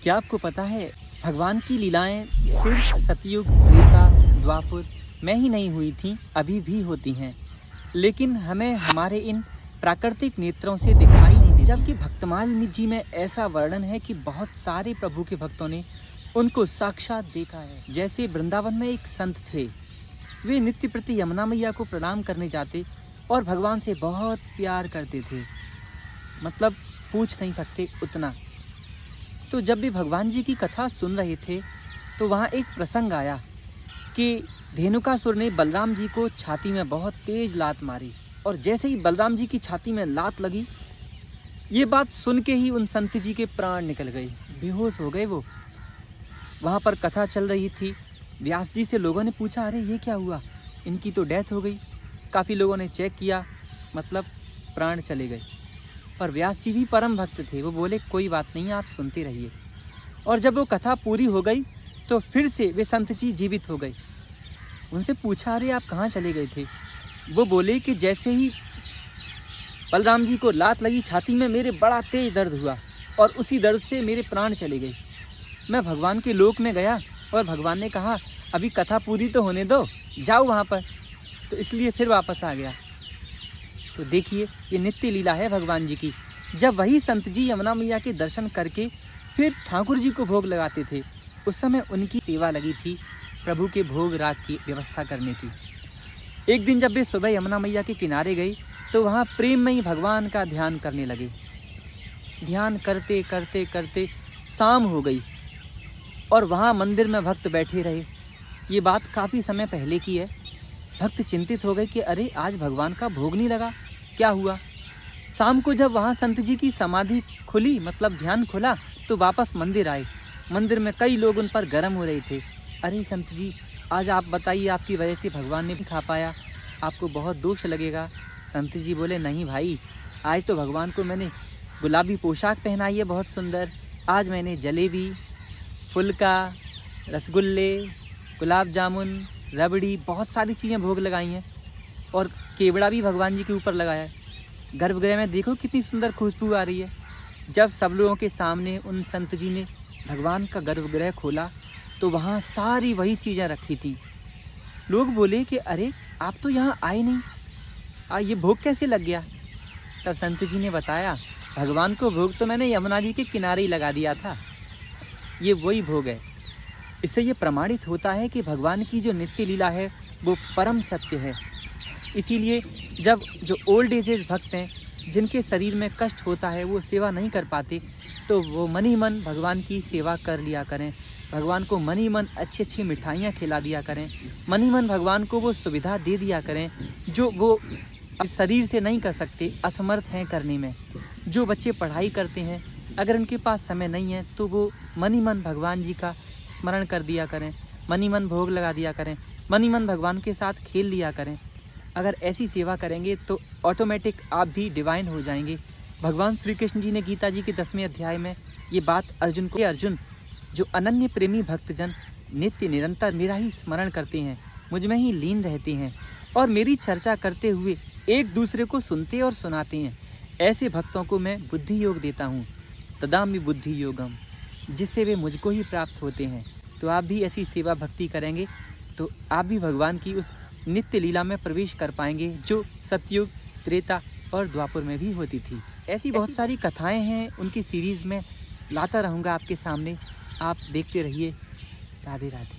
क्या आपको पता है भगवान की लीलाएं सिर्फ सतयुग, त्रेता, द्वापर में ही नहीं हुई थीं, अभी भी होती हैं, लेकिन हमें हमारे इन प्राकृतिक नेत्रों से दिखाई नहीं दी। जबकि भक्तमाल जी में ऐसा वर्णन है कि बहुत सारे प्रभु के भक्तों ने उनको साक्षात देखा है। जैसे वृंदावन में एक संत थे, वे नित्य प्रति यमुना मैया को प्रणाम करने जाते और भगवान से बहुत प्यार करते थे, मतलब पूछ नहीं सकते उतना। तो जब भी भगवान जी की कथा सुन रहे थे तो वहाँ एक प्रसंग आया कि धेनुकासुर ने बलराम जी को छाती में बहुत तेज लात मारी, और जैसे ही बलराम जी की छाती में लात लगी, ये बात सुन के ही उन संत जी के प्राण निकल गए, बेहोश हो गए वो। वहाँ पर कथा चल रही थी। व्यास जी से लोगों ने पूछा, अरे ये क्या हुआ, इनकी तो डेथ हो गई। काफ़ी लोगों ने चेक किया, मतलब प्राण चले गए। पर व्यास जी भी परम भक्त थे, वो बोले कोई बात नहीं, आप सुनते रहिए। और जब वो कथा पूरी हो गई तो फिर से वे संत जी जीवित हो गए। उनसे पूछा, अरे आप कहाँ चले गए थे? वो बोले कि जैसे ही बलराम जी को लात लगी छाती में, मेरे बड़ा तेज दर्द हुआ और उसी दर्द से मेरे प्राण चले गए। मैं भगवान के लोक में गया और भगवान ने कहा अभी कथा पूरी तो होने दो, जाओ वहाँ पर, तो इसलिए फिर वापस आ गया। तो देखिए, ये नित्य लीला है भगवान जी की। जब वही संत जी यमुना मैया के दर्शन करके फिर ठाकुर जी को भोग लगाते थे, उस समय उनकी सेवा लगी थी प्रभु के भोग राग की व्यवस्था करने की। एक दिन जब वे सुबह यमुना मैया के किनारे गई तो वहाँ प्रेम में ही भगवान का ध्यान करने लगे। ध्यान करते करते करते शाम हो गई और वहाँ मंदिर में भक्त बैठे रहे। ये बात काफ़ी समय पहले की है। भक्त चिंतित हो गए कि अरे आज भगवान का भोग नहीं लगा, क्या हुआ? शाम को जब वहाँ संत जी की समाधि खुली, मतलब ध्यान खुला, तो वापस मंदिर आए। मंदिर में कई लोग उन पर गर्म हो रहे थे। अरे संत जी, आज आप बताइए, आपकी वजह से भगवान ने भी खा पाया, आपको बहुत दोष लगेगा। संत जी बोले, नहीं भाई, आज तो भगवान को मैंने गुलाबी पोशाक पहनाई है बहुत सुंदर। आज मैंने जलेबी, फुलका, रसगुल्ले, गुलाब जामुन, रबड़ी, बहुत सारी चीज़ें भोग लगाई हैं, और केवड़ा भी भगवान जी के ऊपर लगाया है। गर्भगृह में देखो कितनी सुंदर खुशबू आ रही है। जब सब लोगों के सामने उन संत जी ने भगवान का गर्भगृह खोला तो वहाँ सारी वही चीज़ें रखी थी। लोग बोले कि अरे आप तो यहाँ आए नहीं, ये भोग कैसे लग गया? तब संत जी ने बताया, भगवान को भोग तो मैंने यमुना जी के किनारे ही लगा दिया था, ये वही भोग है। इससे ये प्रमाणित होता है कि भगवान की जो नित्य लीला है वो परम सत्य है। इसीलिए जब जो ओल्ड एजेड भक्त हैं, जिनके शरीर में कष्ट होता है, वो सेवा नहीं कर पाते, तो वो मन ही मन भगवान की सेवा कर लिया करें। भगवान को मन ही मन अच्छी अच्छी मिठाइयाँ खिला दिया करें। मन ही मन भगवान को वो सुविधा दे दिया करें जो वो शरीर से नहीं कर सकते, असमर्थ हैं करने में। जो बच्चे पढ़ाई करते हैं, अगर उनके पास समय नहीं है तो वो मन ही मन भगवान जी का स्मरण कर दिया करें, मन ही मन भोग लगा दिया करें, मन ही मन भगवान के साथ खेल लिया करें। अगर ऐसी सेवा करेंगे तो ऑटोमेटिक आप भी डिवाइन हो जाएंगे। भगवान श्री कृष्ण जी ने गीता जी के 10वें अध्याय में ये बात अर्जुन को, अर्जुन जो अनन्य प्रेमी भक्तजन नित्य निरंतर मेरा ही स्मरण करते हैं, मुझ में ही लीन रहते हैं और मेरी चर्चा करते हुए एक दूसरे को सुनते और सुनाते हैं, ऐसे भक्तों को मैं बुद्धि योग देता हूँ, तदामि बुद्धि योगम, जिससे वे मुझको ही प्राप्त होते हैं। तो आप भी ऐसी सेवा भक्ति करेंगे तो आप भी भगवान की उस नित्य लीला में प्रवेश कर पाएंगे जो सतयुग, त्रेता और द्वापर में भी होती थी। ऐसी बहुत सारी कथाएं हैं, उनकी सीरीज़ में लाता रहूँगा आपके सामने, आप देखते रहिए। राधे राधे।